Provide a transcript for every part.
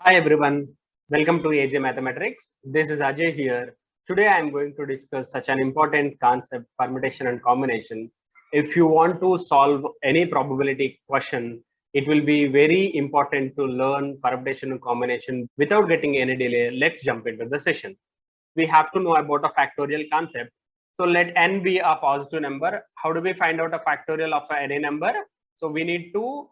Hi everyone, welcome to AJ Mathematics. This is Ajay here. Today I am going to discuss such an important concept, permutation and combination. If you want to solve any probability question, it will be very important to learn permutation and combination without getting any delay. Let's jump into the session. We have to know about a factorial concept. So let n be a positive number. How do we find out a factorial of any number? So we need to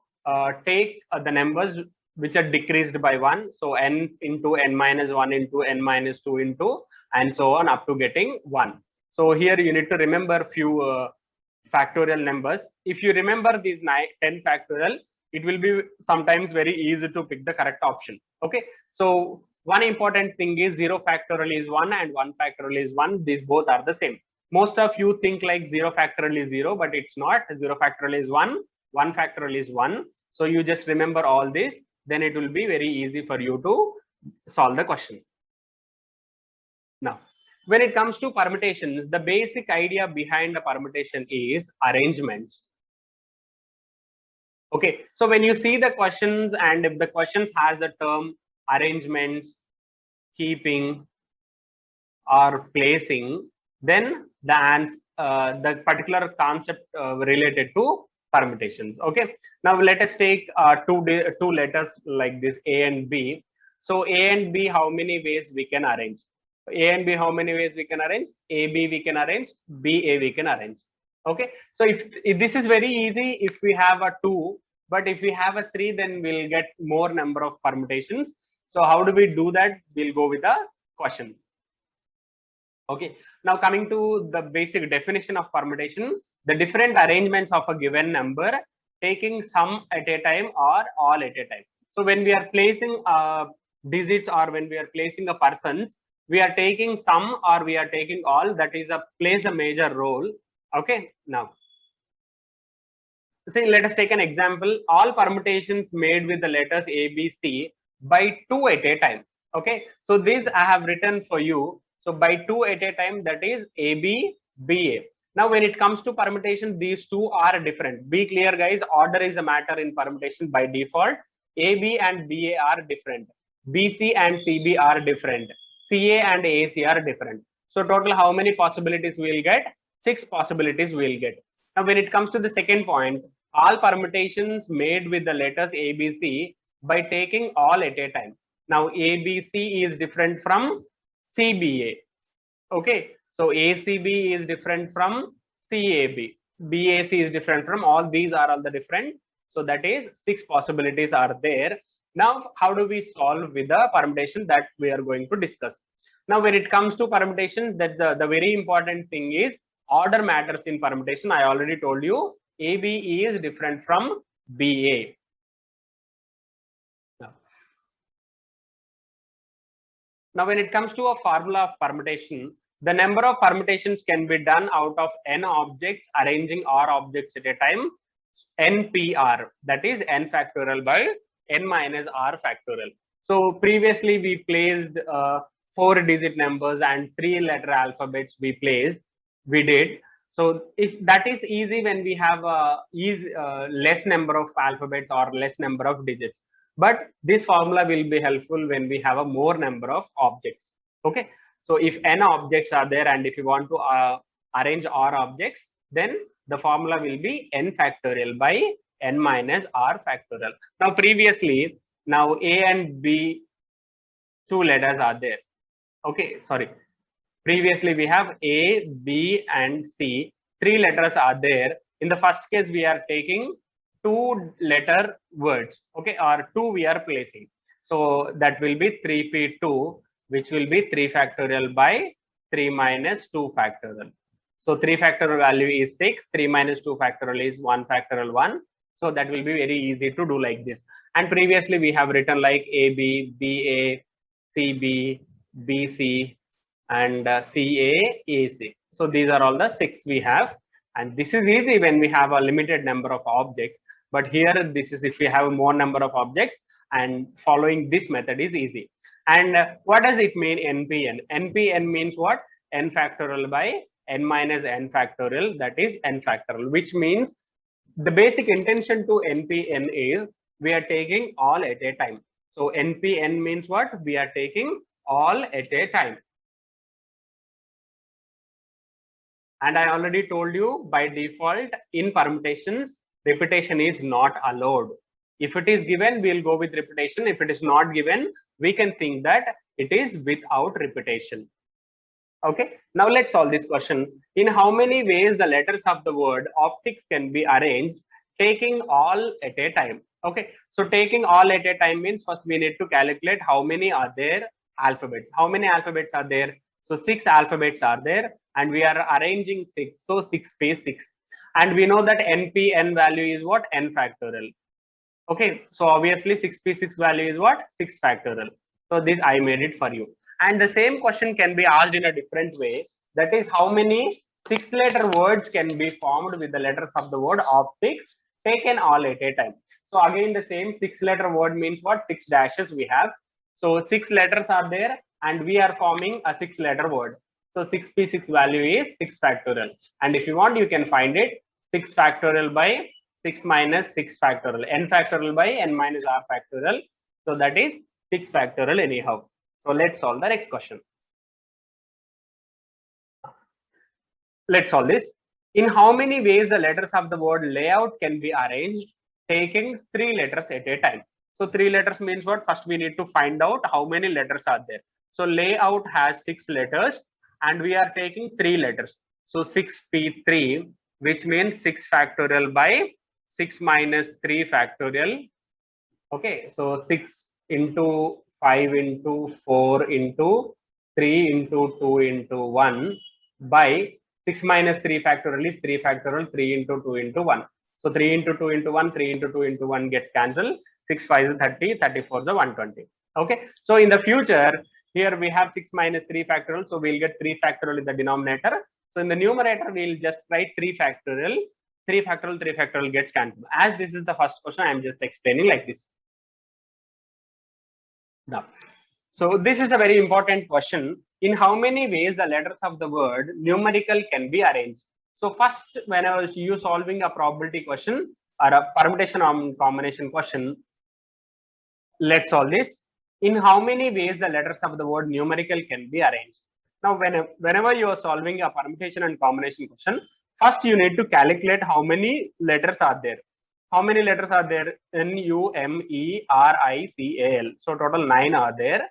take the numbers which are decreased by 1. So n into n minus 1 into n minus 2 into and so on up to getting 1. So here you need to remember few factorial numbers. If you remember these 10 factorial, it will be sometimes very easy to pick the correct option. Okay, so one important thing is 0 factorial is 1 and 1 factorial is 1. These both are the same. Most of you think like 0 factorial is 0, but it's not. 0 factorial is 1, 1 factorial is 1. So you just remember all this, then it will be very easy for you to solve the question. Now, when it comes to permutations, the basic idea behind the permutation is arrangements. Okay, so when you see the questions and if the questions has the term arrangements, keeping or placing, then the particular concept related to permutations. Okay, now let us take two letters like this, A and B. So A and B, how many ways we can arrange? A and B, how many ways we can arrange? A, B we can arrange, B, A we can arrange. Okay, so if this is very easy if we have a 2, but if we have a 3, then we'll get more number of permutations. So how do we do that? We'll go with the questions. Okay, now coming to the basic definition of permutation, the different arrangements of a given number, taking some at a time or all at a time. So when we are placing digits or when we are placing a persons, we are taking some or we are taking all, that is plays a major role. Okay, now see, let us take an example. All permutations made with the letters A, B, C by 2 at a time. Okay, so this I have written for you. So by 2 at a time, that is A, B, B, A. Now, when it comes to permutation, these two are different. Be clear, guys. Order is a matter in permutation by default. A, B, and B, A are different. B, C, and C, B are different. C, A, and A, C are different. So, total how many possibilities we will get? 6 possibilities we will get. Now, when it comes to the second point, all permutations made with the letters ABC by taking all at a time. Now ABC is different from CBA. Okay, so ACB is different from CAB. BAC is different from all these are all the different. So that is 6 possibilities are there. Now, how do we solve with the permutation that we are going to discuss? Now, when it comes to permutation, that the very important thing is order matters in permutation. I already told you AB is different from BA. Now, when it comes to a formula of permutation, the number of permutations can be done out of n objects arranging r objects at a time, NPR, that is n factorial by n minus r factorial. So previously we placed 4-digit numbers and 3-letter alphabets we did. So if that is easy when we have less number of alphabets or less number of digits. But this formula will be helpful when we have a more number of objects. Okay, so if n objects are there and if you want to arrange r objects, then the formula will be n factorial by n minus r factorial. Now previously, now A and B 2 letters are there. Okay, sorry. Previously we have A, B and C. 3 letters are there. In the first case, we are taking 2-letter words. Okay, or 2 we are placing. So that will be 3p2, which will be 3 factorial by 3 minus 2 factorial. So 3 factorial value is 6, 3 minus 2 factorial is 1 factorial 1. So that will be very easy to do like this. And previously we have written like AB, BA, CB, BC, and CAAC. So these are all the 6 we have. And this is easy when we have a limited number of objects. But here, this is if we have more number of objects, and following this method is easy. And what does it mean, NPN? NPN means what? N factorial by n minus n factorial, that is n factorial, which means the basic intention to NPN is we are taking all at a time. So NPN means what? We are taking all at a time. And I already told you, by default in permutations, repetition is not allowed. If it is given, we'll go with repetition. If it is not given, we can think that it is without repetition. Okay, now let's solve this question. In how many ways the letters of the word optics can be arranged, taking all at a time? Okay, so taking all at a time means first we need to calculate how many are there alphabets. How many alphabets are there? So 6 alphabets are there, and we are arranging 6. So 6p6. And we know that NPN value is what? N factorial. Okay, so obviously 6p6 value is what? 6 factorial. So this I made it for you. And the same question can be asked in a different way. That is, how many 6-letter words can be formed with the letters of the word optics taken all at a time? So again, the same 6-letter word means what? 6 dashes we have. So 6 letters are there, and we are forming a 6-letter word. So 6p6 value is 6 factorial. And if you want, you can find it 6 factorial by 6 minus 6 factorial, n factorial by n minus r factorial. So that is 6 factorial anyhow. So let's solve the next question. Let's solve this. In how many ways the letters of the word layout can be arranged, taking 3 letters at a time? So 3 letters means what? First we need to find out how many letters are there. So layout has 6 letters, and we are taking 3 letters. So 6p3, which means 6 factorial by 6 minus 3 factorial. Okay, so 6 into 5 into 4 into 3 into 2 into 1 by 6 minus 3 factorial is 3 factorial, 3 into 2 into 1. So 3 into 2 into 1, 3 into 2 into 1 gets cancelled. 6 5 is 30, 34 is 120. Okay, so in the future, here we have 6 minus 3 factorial, so we'll get 3 factorial in the denominator. So in the numerator, we'll just write 3 factorial. 3 factorial, 3 factorial gets cancelled. As this is the first question, I am just explaining like this. Now, so this is a very important question. In how many ways the letters of the word numerical can be arranged? So first, whenever you solving a probability question or a permutation or combination question, let's solve this. In how many ways the letters of the word numerical can be arranged? Now, whenever you are solving a permutation and combination question, first you need to calculate how many letters are there. How many letters are there? NUMERICAL. So total 9 are there.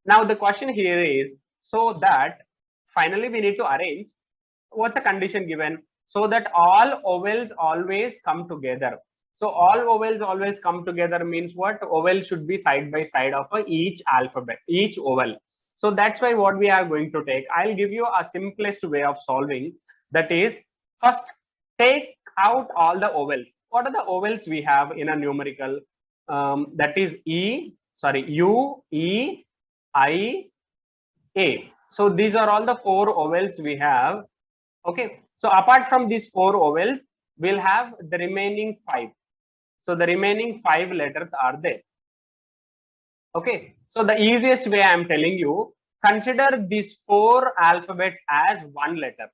Now the question here is, so that finally we need to arrange. What's the condition given? So that all vowels always come together. So all vowels always come together means what? Vowel should be side by side of each alphabet, each vowel. So that's why what we are going to take. I'll give you a simplest way of solving. That is, first take out all the vowels. What are the vowels we have in a numerical? That is U, E, I, A. So these are all the 4 vowels we have. Okay. So apart from these 4 vowels, we'll have the remaining 5. So the remaining 5 letters are there. Okay. So the easiest way I am telling you, consider these 4 alphabet as one letter,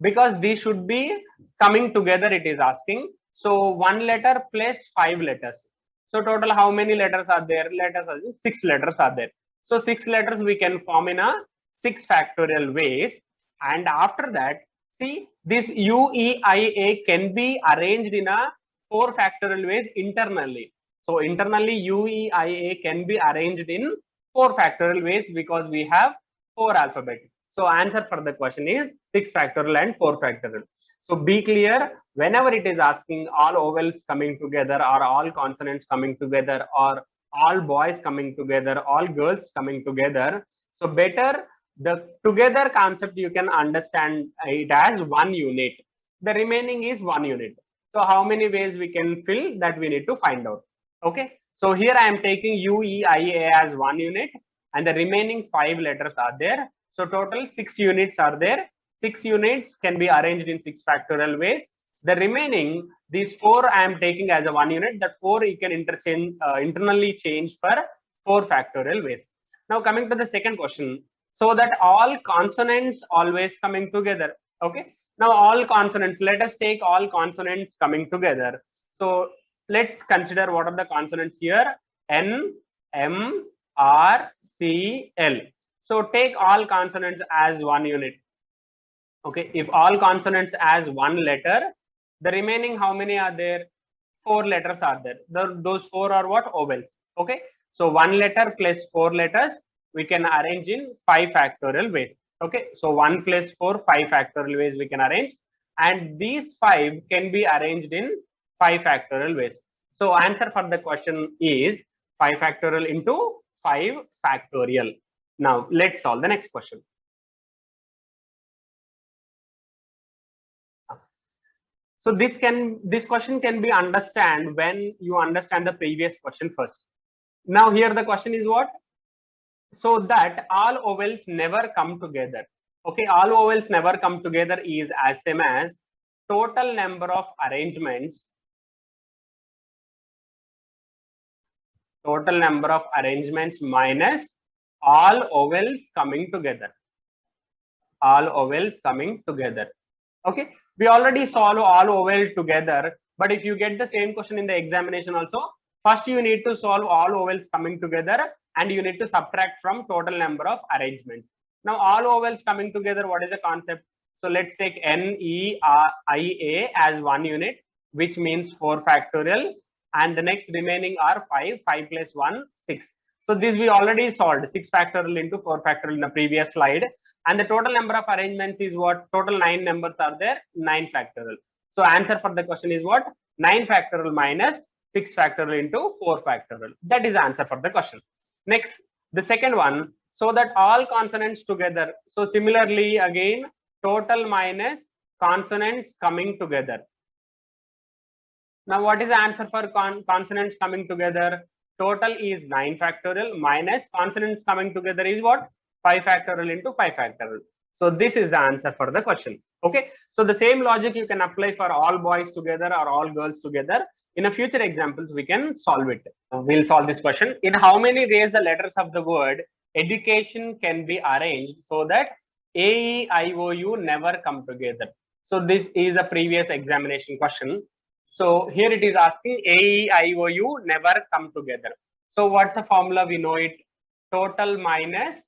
because these should be coming together. It is asking. So 1 letter plus 5 letters. So total how many letters are there? 6 letters are there. So 6 letters we can form in a 6 factorial ways. And after that, see, this UEIA can be arranged in a 4 factorial ways internally. So internally UEIA can be arranged in 4 factorial ways because we have 4 alphabets. So answer for the question is 6 factorial and 4 factorial. So be clear, whenever it is asking all vowels coming together or all consonants coming together or all boys coming together, all girls coming together. So better the together concept you can understand it as one unit. The remaining is one unit. So how many ways we can fill that we need to find out. Okay. So here I am taking UEIA as one unit and the remaining 5 letters are there. So total 6 units are there. 6 units can be arranged in 6 factorial ways. The remaining, these 4 I am taking as a 1 unit. That 4 you can interchange internally change for 4 factorial ways. Now coming to the second question, so that all consonants always coming together. Okay. Now all consonants, let us take all consonants coming together. So let's consider what are the consonants here. N, M, R, C, L. So take all consonants as one unit. Okay, if all consonants as one letter, the remaining how many are there? 4 letters are there. Those 4 are what? Vowels. Okay, so 1 letter plus 4 letters we can arrange in 5 factorial ways. Okay, so 1 plus 4, 5 factorial ways we can arrange, and these 5 can be arranged in 5 factorial ways. So answer for the question is 5 factorial into 5 factorial. Now let's solve the next question. So this question can be understand when you understand the previous question first. Now here the question is what? So that all vowels never come together. Okay, all vowels never come together is as same as total number of arrangements. Total number of arrangements minus all vowels coming together. All vowels coming together. Okay, we already solve all vowel together, but if you get the same question in the examination also, first you need to solve all vowels coming together and you need to subtract from total number of arrangements. Now all vowels coming together, what is the concept? So let's take NEIA as one unit, which means 4 factorial, and the next remaining are 5 plus 1 6. So this we already solved 6 factorial into 4 factorial in the previous slide. And the total number of arrangements is what? Total 9 numbers are there, 9 factorial. So answer for the question is what? 9 factorial minus 6 factorial into 4 factorial. That is the answer for the question. Next, the second one, so that all consonants together. So similarly again, total minus consonants coming together. Now what is the answer for consonants coming together? Total is 9 factorial minus consonants coming together is what? 5 factorial into 5 factorial. So this is the answer for the question. Okay, so the same logic you can apply for all boys together or all girls together. In a future examples we can solve it. We'll solve this question. In how many ways the letters of the word education can be arranged so that AEIOU never come together? So this is a previous examination question. So here it is asking AEIOU never come together. So what's the formula? We know it. Total minus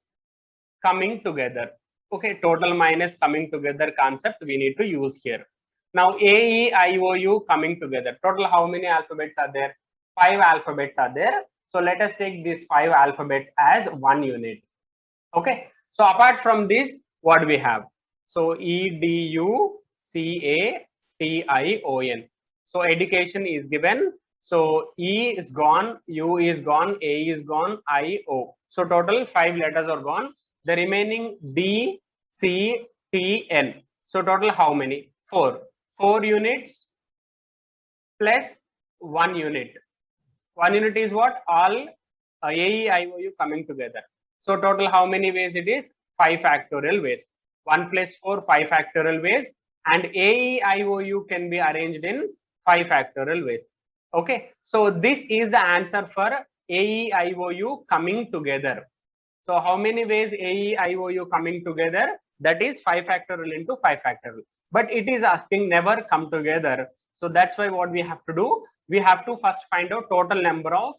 coming together. Okay, total minus coming together concept we need to use here. Now AEIOU coming together. Total how many alphabets are there? 5 alphabets are there. So let us take these 5 alphabets as one unit. Okay, so apart from this, what we have? So EDUCATION. So education is given. So E is gone, U is gone, A is gone, I, O. So total 5 letters are gone. The remaining D, C, T, N. So total how many? 4. 4 units plus 1 unit. 1 unit is what? All AEIOU coming together. So total how many ways it is? 5 factorial ways. 1 plus 4, 5 factorial ways. And AEIOU can be arranged in 5 factorial ways. Okay. So this is the answer for AEIOU coming together. So how many ways AEIOU coming together? That is 5 factorial into 5 factorial. But it is asking never come together. So that's why what we have to do, we have to first find out total number of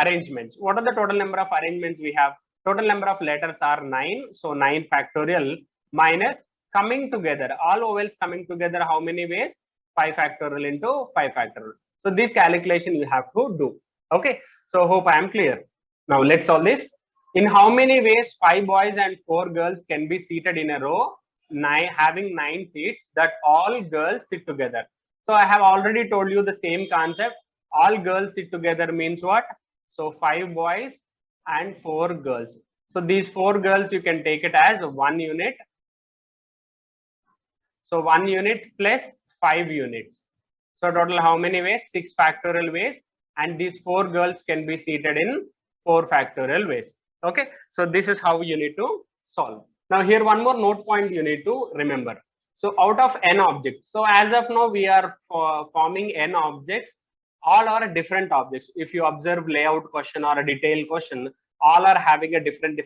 arrangements. What are the total number of arrangements we have? Total number of letters are 9. So 9 factorial minus coming together. All vowels coming together how many ways? 5 factorial into 5 factorial. So this calculation you have to do. Okay. So hope I am clear. Now let's solve this. In how many ways 5 boys and 4 girls can be seated in a row, having 9 seats that all girls sit together? So I have already told you the same concept. All girls sit together means what? So 5 boys and 4 girls. So these 4 girls you can take it as 1 unit. So 1 unit plus 5 units. So total how many ways? 6 factorial ways. And these 4 girls can be seated in 4 factorial ways. Okay, so this is how you need to solve. Now here one more note point you need to remember. So out of n objects, so as of now we are forming n objects, all are different objects. If you observe layout question or a detailed question, all are having a different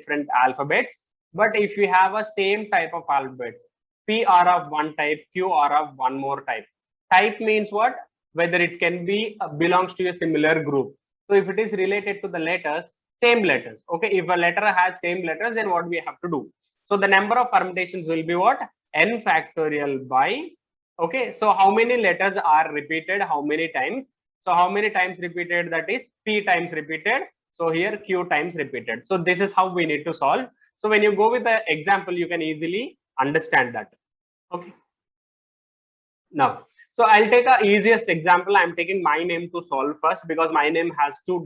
alphabets. But if you have a same type of alphabets, P are of one type, Q are of one more type. Type means what? Whether it can be belongs to a similar group. So if it is related to the letters, same letters. Okay, if a letter has same letters, then what we have to do? So the number of permutations will be what? N factorial by, okay, so how many letters are repeated, how many times? So how many times repeated? That is P times repeated. So here Q times repeated. So this is how we need to solve. So when you go with the example, you can easily understand that. Okay. Now, so I'll take a easiest example. I'm taking my name to solve first because my name has two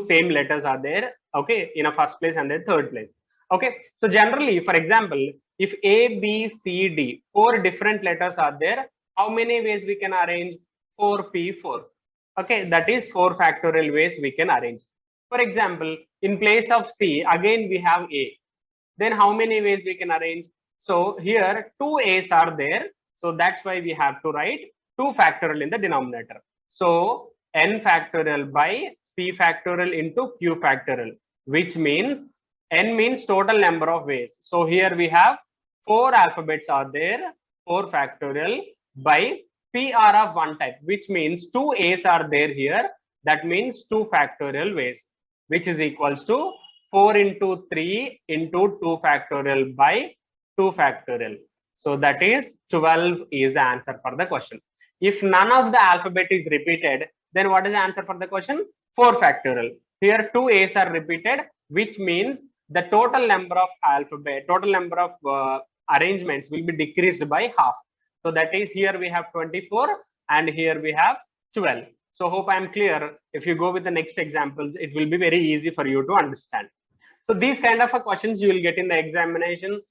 same letters are there. Okay, in a first place and then third place. Okay, so generally, for example, if A, B, C, D, four different letters are there, how many ways we can arrange? 4P4. Okay, that is 4 factorial ways we can arrange. For example, in place of C, again we have A. Then how many ways we can arrange? So here two A's are there. So that's why we have to write 2 factorial in the denominator. So n factorial by p factorial into q factorial, which means n means total number of ways. So here we have 4 alphabets are there, 4 factorial by p are of one type, which means 2 A's are there here. That means 2 factorial ways, which is equals to 4 into 3 into 2 factorial by 2 factorial. So that is 12 is the answer for the question. If none of the alphabet is repeated, then what is the answer for the question? 4 factorial. Here 2 A's are repeated, which means the total number of arrangements will be decreased by half. So that is here we have 24 and here we have 12. So hope I am clear. If you go with the next examples, it will be very easy for you to understand. So these kind of questions you will get in the examination.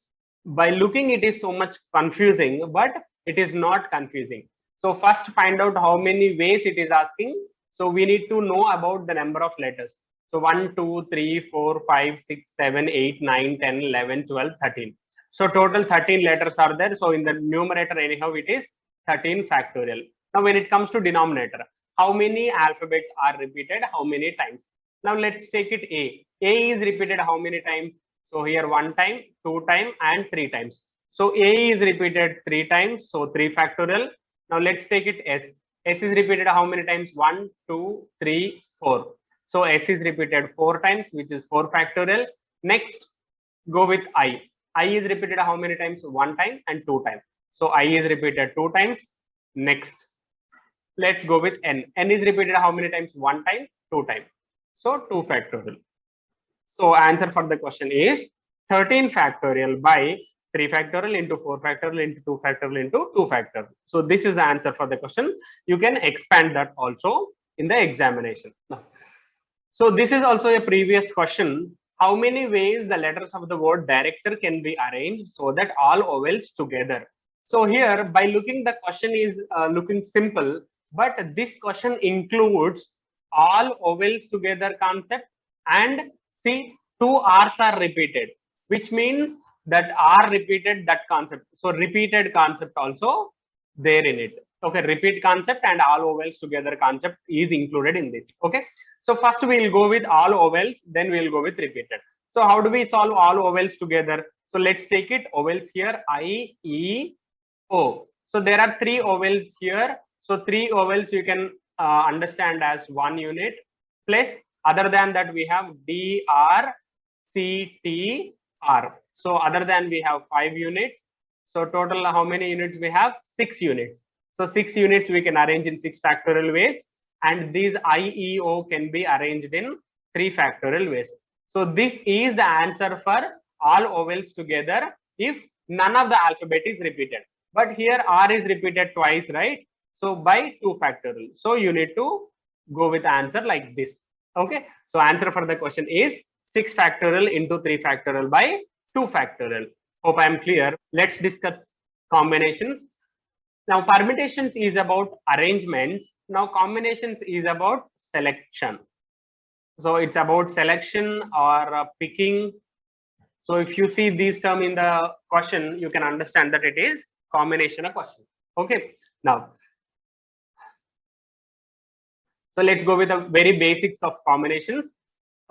By looking, it is so much confusing, but it is not confusing. So first find out how many ways it is asking. So we need to know about the number of letters. So 1, 2, 3, 4, 5, 6, 7, 8, 9, 10, 11, 12, 13. So total 13 letters are there. So in the numerator anyhow it is 13 factorial. Now when it comes to denominator, how many alphabets are repeated, how many times? Now let's take it A. A is repeated how many times? So here 1 time, 2 time and 3 times. So A is repeated 3 times. So 3 factorial. Now let's take it S. S is repeated how many times? 1, 2, 3, 4. So S is repeated 4 times, which is 4 factorial. Next, go with I. I is repeated how many times? 1 time and 2 times. So I is repeated 2 times. Next, let's go with N. N is repeated how many times? 1 time, 2 times. So 2 factorial. So answer for the question is 13 factorial by 3 factorial into 4 factorial into 2 factorial into 2 factorial. So this is the answer for the question. You can expand that also in the examination. So this is also a previous question. How many ways the letters of the word director can be arranged so that all vowels together? So here by looking, the question is looking simple, but this question includes all vowels together concept, and see 2 R's are repeated, which means that R repeated that concept. So repeated concept also there in it. Okay, repeat concept and all vowels together concept is included in this. Okay, so first we will go with all vowels, then we will go with repeated. So how do we solve all vowels together? So let's take it vowels here, I, E, O. So there are 3 vowels here. So 3 vowels you can understand as 1 unit, plus other than that we have D, R, C, T, R. So other than we have 5 units. So total how many units we have? 6 units. So 6 units we can arrange in 6 factorial ways, and these I, E, O can be arranged in 3 factorial ways. So this is the answer for all vowels together if none of the alphabet is repeated. But here R is repeated twice, right? So by 2 factorial. So you need to go with the answer like this. Okay. So answer for the question is 6 factorial into 3 factorial by 2 factorial. Hope I am clear. Let's discuss combinations. Now permutations is about arrangements. Now combinations is about selection. So it's about selection or picking. So if you see these term in the question, you can understand that it is combination of question. Okay. Now, so let's go with the very basics of combinations.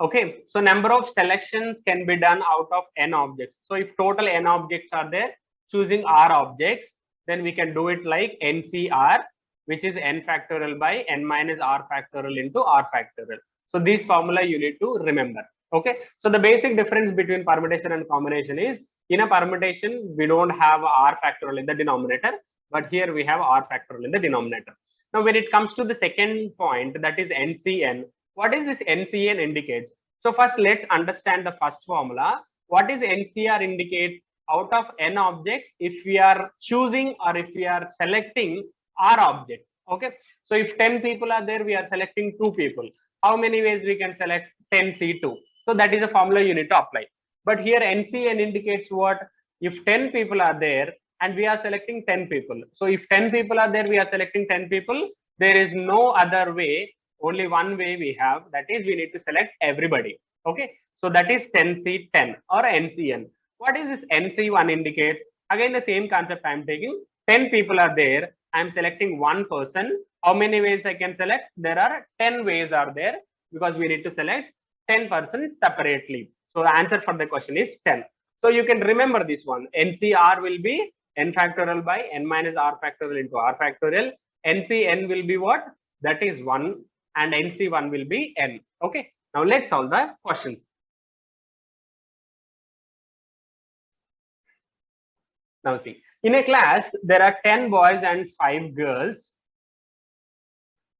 Okay. So number of selections can be done out of n objects. So if total n objects are there, choosing r objects, then we can do it like NCR, which is n factorial by n minus r factorial into r factorial. So this formula you need to remember. Okay, so the basic difference between permutation and combination is, in a permutation we don't have r factorial in the denominator, but here we have r factorial in the denominator. Now when it comes to the second point, that is NCN, what is this NCN indicates? So first let's understand the first formula. What is NCR indicates? Out of n objects, if we are choosing or if we are selecting r objects. Okay, so if 10 people are there, we are selecting 2 people. How many ways we can select 10C2? So that is a formula you need to apply. But here NCN indicates what? If 10 people are there and we are selecting 10 people. So if 10 people are there, we are selecting 10 people. There is no other way. Only one way we have. That is, we need to select everybody. Okay. So that is 10C10 or NCN. What is this NC1 indicates? Again, the same concept I am taking. 10 people are there. I am selecting one person. How many ways I can select? There are 10 ways are there, because we need to select 10 persons separately. So the answer for the question is 10. So you can remember this one. NCR will be n factorial by n minus r factorial into r factorial. NCN will be what? That is 1, and NC1 will be n. Okay. Now let's solve the questions. Now see, in a class, there are 10 boys and 5 girls.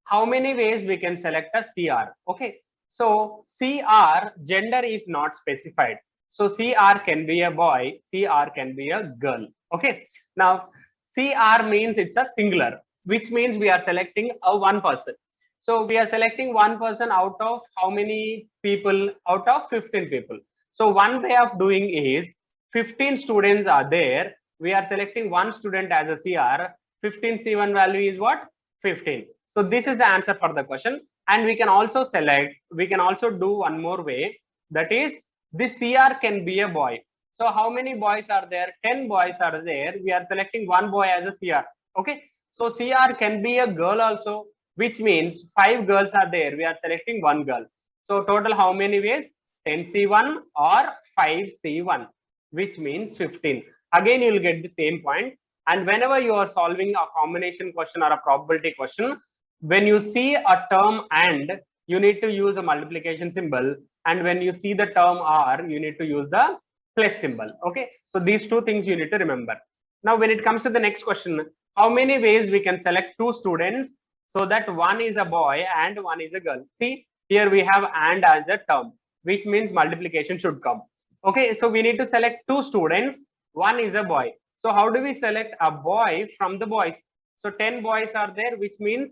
How many ways we can select a CR? Okay, so CR gender is not specified. So CR can be a boy, CR can be a girl. Okay, now CR means it's a singular, which means we are selecting a one person. So we are selecting one person out of how many people? Out of 15 people. So one way of doing is, 15 students are there. We are selecting one student as a CR. 15C1 value is what? 15. So this is the answer for the question. And we can also select, we can also do one more way. That is, this CR can be a boy. So how many boys are there? 10 boys are there. We are selecting one boy as a CR. Okay. So CR can be a girl also, which means 5 girls are there. We are selecting one girl. So total how many ways? 10C1 or 5C1, which means 15. Again, you will get the same point. And whenever you are solving a combination question or a probability question, when you see a term and, you need to use a multiplication symbol, and when you see the term r, you need to use the plus symbol. Okay, so these two things you need to remember. Now when it comes to the next question, how many ways we can select 2 students so that one is a boy and one is a girl? See, here we have and as a term, which means multiplication should come. Okay, so we need to select 2 students, one is a boy. So how do we select a boy from the boys? So 10 boys are there, which means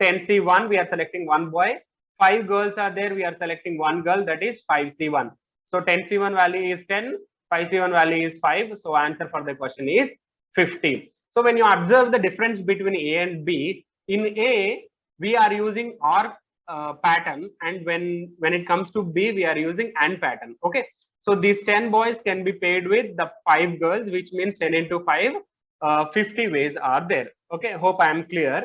10C1, we are selecting one boy. 5 girls are there, we are selecting one girl, that is 5C1. So 10C1 value is 10, 5C1 value is 5. So answer for the question is 15. So when you observe the difference between A and B, in A, we are using OR pattern, and when it comes to B, we are using AND pattern. Okay. So these 10 boys can be paired with the 5 girls, which means 10 into 5, 50 ways are there. Okay, hope I am clear.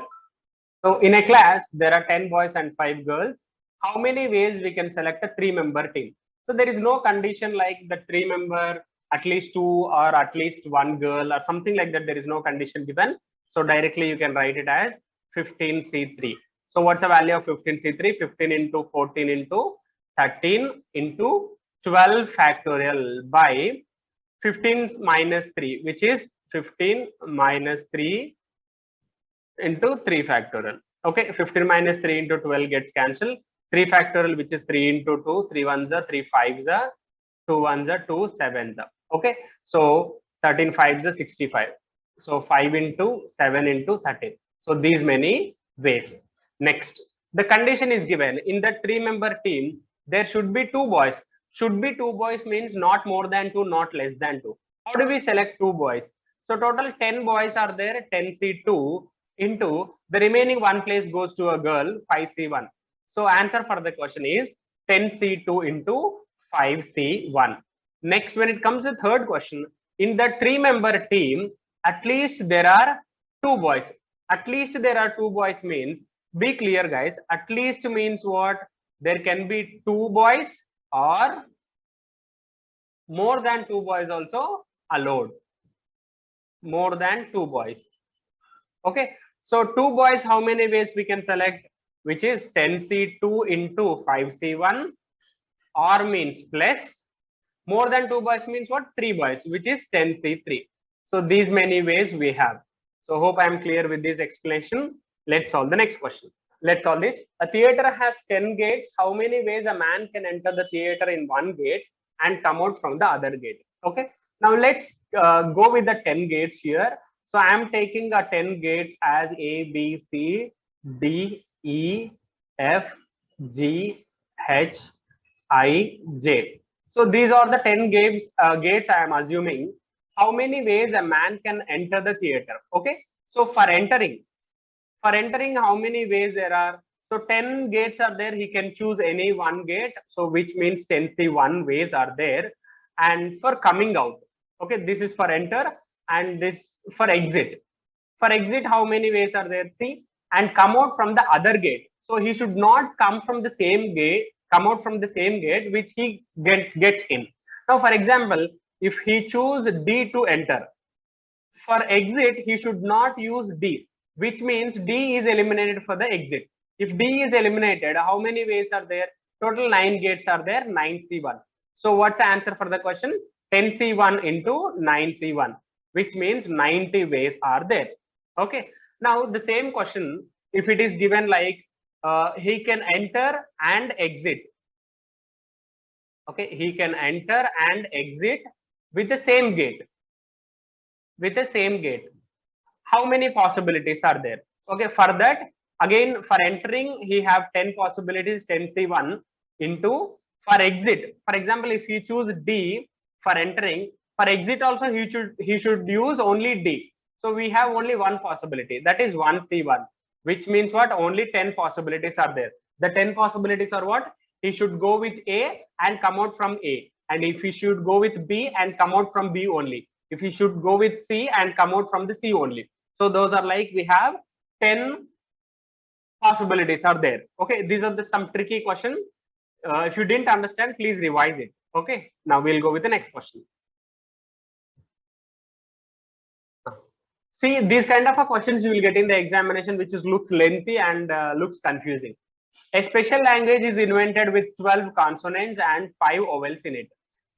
So in a class, there are 10 boys and 5 girls. How many ways we can select a 3-member team? So there is no condition like the 3-member, at least 2 or at least 1 girl or something like that. There is no condition given. So directly you can write it as 15C3. So what's the value of 15C3? 15 into 14 into 13 into 12 factorial by 15 minus 3, which is 15 minus 3 into 3 factorial. Okay, 15 minus 3 into 12 gets cancelled. 3 factorial, which is 3 into 2, 3 ones are 3 fives are 2 ones are 2 sevens are. Okay, so 13 fives are 65. So 5 into 7 into 13. So these many ways. Next, the condition is given in the 3-member team. There should be 2 boys. Should be 2 boys means not more than 2, not less than 2. How do we select 2 boys? So total 10 boys are there, 10C2 into the remaining one place goes to a girl, 5C1. So answer for the question is 10C2 into 5C1. Next, when it comes to the third question, in the 3-member team, at least there are 2 boys. At least there are 2 boys means, be clear guys, at least means what? There can be 2 boys or more than 2 boys also allowed. More than 2 boys. Okay, so 2 boys, how many ways we can select? which is 10C2 into 5C1, or means plus, more than 2 boys means what? 3 boys, which is 10C3. So these many ways we have. So hope I am clear with this explanation. Let's solve the next question. Let's solve this. A theater has 10 gates. How many ways a man can enter the theater in one gate and come out from the other gate? Okay. Now let's go with the 10 gates here. So I am taking the 10 gates as A, B, C, D, E, F, G, H, I, J. So these are the 10 gates I am assuming. How many ways a man can enter the theater? Okay. So for entering, how many ways there are? So 10 gates are there. He can choose any one gate. So which means 10C1 ways are there. And for coming out, okay, this is for enter and this for exit. For exit, how many ways are there? 3. And come out from the other gate. So he should not come from the same gate, come out from the same gate which he gets in. Now, for example, if he choose D to enter, for exit, he should not use D, which means D is eliminated for the exit. If D is eliminated, how many ways are there? Total 9 gates are there, 9C1. So what's the answer for the question? 10C1 into 9C1, which means 90 ways are there. Okay. Now the same question, if it is given like he can enter and exit. Okay, he can enter and exit with the same gate. With the same gate. How many possibilities are there? Okay, for that, again, for entering, he have 10 possibilities, 10C1 into for exit. For example, if you choose D for entering, for exit also he should use only D. So we have only one possibility, that is 1C1, which means what? Only 10 possibilities are there. The 10 possibilities are what? He should go with A and come out from A. And if he should go with B and come out from B only. If he should go with C and come out from the C only. So those are like we have 10 possibilities are there. Okay, these are some tricky questions. If you didn't understand, please revise it. Okay, now we'll go with the next question. See, these kind of questions you will get in the examination, which is looks lengthy and looks confusing. A special language is invented with 12 consonants and 5 vowels in it.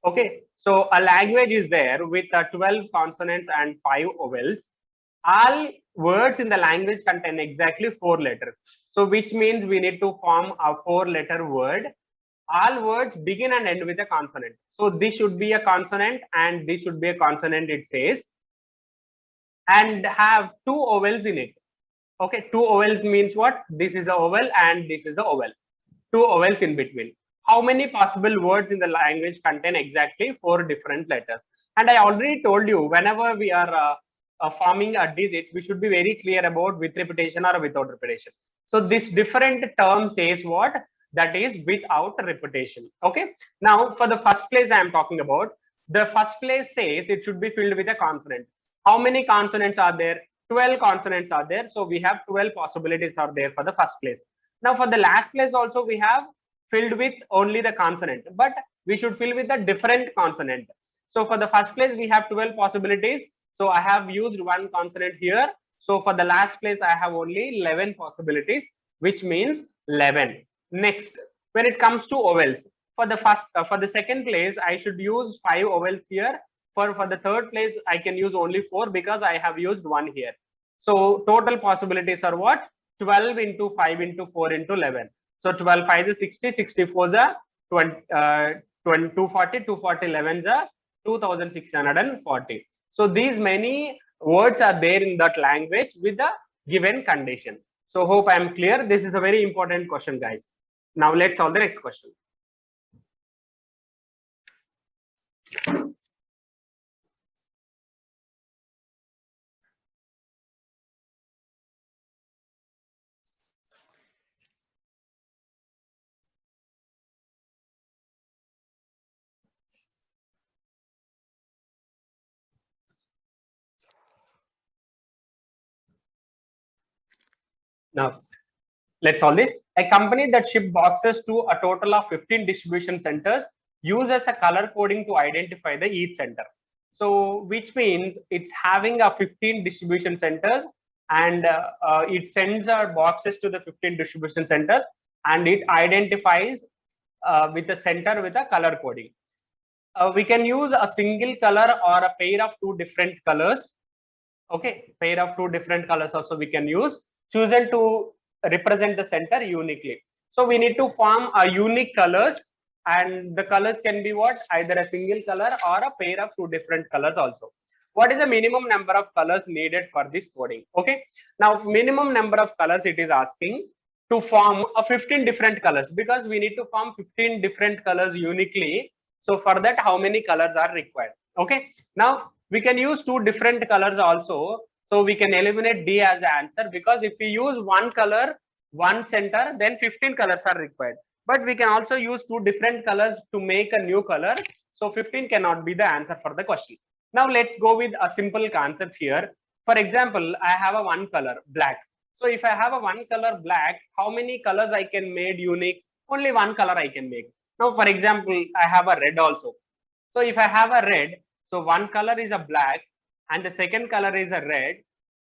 Okay, so a language is there with 12 consonants and 5 vowels. All words in the language contain exactly 4 letters. So which means we need to form a 4-letter word. All words begin and end with a consonant. So this should be a consonant and this should be a consonant, it says, and have 2 vowels in it. Okay, 2 vowels means what? This is a vowel and this is a vowel. 2 vowels in between. How many possible words in the language contain exactly 4 different letters? And I already told you, whenever we are forming a digit, we should be very clear about with repetition or without repetition. So this different term says what? That is without repetition. Okay. Now for the first place I am talking about, the first place says it should be filled with a consonant. How many consonants are there? 12 consonants are there. So we have 12 possibilities are there for the first place. Now for the last place also we have filled with only the consonant, but we should fill with a different consonant. So for the first place we have 12 possibilities. So I have used one consonant here. So for the last place I have only 11 possibilities, which means 11. Next, when it comes to vowels, for the second place I should use 5 vowels here. For the third place I can use only 4 because I have used 1 here. So total possibilities are what? 12 into 5 into 4 into 11. So 12 5 is 60, 64 is 240, 240 11 is 2640. So these many words are there in that language with the given condition. So hope I am clear. This is a very important question, guys. Now let's solve the next question. Now let's solve this. A company that ships boxes to a total of 15 distribution centers uses a color coding to identify the each center. So which means it's having a 15 distribution centers and it sends our boxes to the 15 distribution centers, and it identifies with the center with a color coding. We can use a single color or a pair of two different colors. Okay, pair of two different colors also we can use, chosen to represent the center uniquely. So we need to form a unique colors, and the colors can be what, either a single color or a pair of two different colors also. What is the minimum number of colors needed for this coding? Okay, now minimum number of colors it is asking to form a 15 different colors, because we need to form 15 different colors uniquely. So for that, how many colors are required? Okay, now we can use two different colors also. So we can eliminate D as the answer, because if we use one color, one center, then 15 colors are required. But we can also use two different colors to make a new color. So 15 cannot be the answer for the question. Now let's go with a simple concept here. For example, I have a one color black. So if I have a one color black, how many colors I can make unique? Only one color I can make. Now, for example, I have a red also. So if I have a red, so one color is a black and the second color is a red,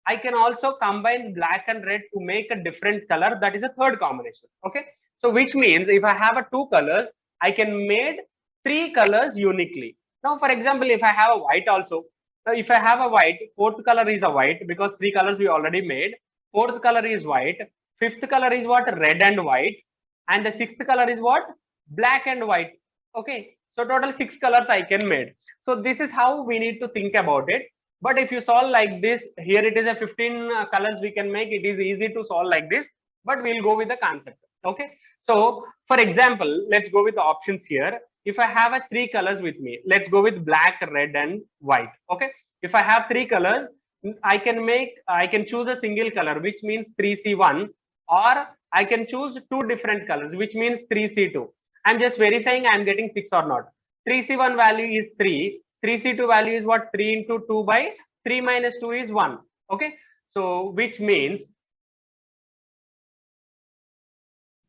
I can also combine black and red to make a different color, that is a third combination. Okay, so which means if I have a two colors, I can make three colors uniquely. Now for example, if I have a white also, now if I have a white, fourth color is a white, because three colors we already made. Fourth color is white, fifth color is what, red and white, and the sixth color is what, black and white. Okay, so total 6 colors I can make. So this is how we need to think about it. But if you solve like this, here it is a 15 colors we can make. It is easy to solve like this, but we'll go with the concept. Okay, so for example, let's go with the options here. If I have a three colors with me, let's go with black, red and white. Okay, if I have three colors, I can choose a single color, which means 3C1, or I can choose two different colors, which means 3C2. I'm just verifying I'm getting 6 or not. 3C1 value is 3. 3C2 value is what? 3 into 2 by 3 minus 2 is 1. Okay, so which means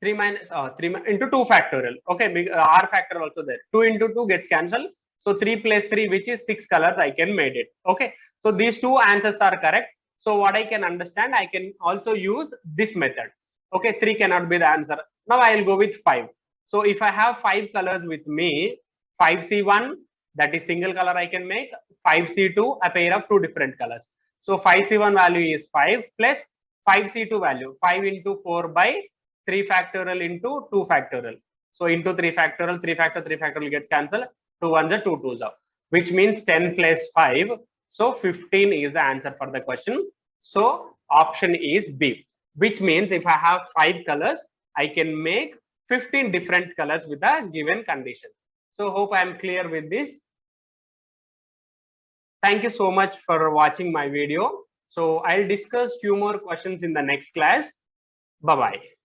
3 minus 3 into 2 factorial. Okay, R factor also there. 2 into 2 gets cancelled. So 3 plus 3, which is 6 colors, I can made it. Okay, so these two answers are correct. So what I can understand, I can also use this method. Okay, 3 cannot be the answer. Now I will go with 5. So if I have 5 colors with me, 5C1, that is single color I can make, 5C2, a pair of two different colors. So 5C1 value is 5 plus 5C2 value, 5 into 4 by 3 factorial into 2 factorial. So into 3 factorial, 3 factorial, 3 factorial gets cancelled. 2 ones are 2 twos are, which means 10 plus 5. So 15 is the answer for the question. So option is B, which means if I have 5 colors, I can make 15 different colors with a given condition. So hope I am clear with this. Thank you so much for watching my video. So I'll discuss few more questions in the next class. Bye bye.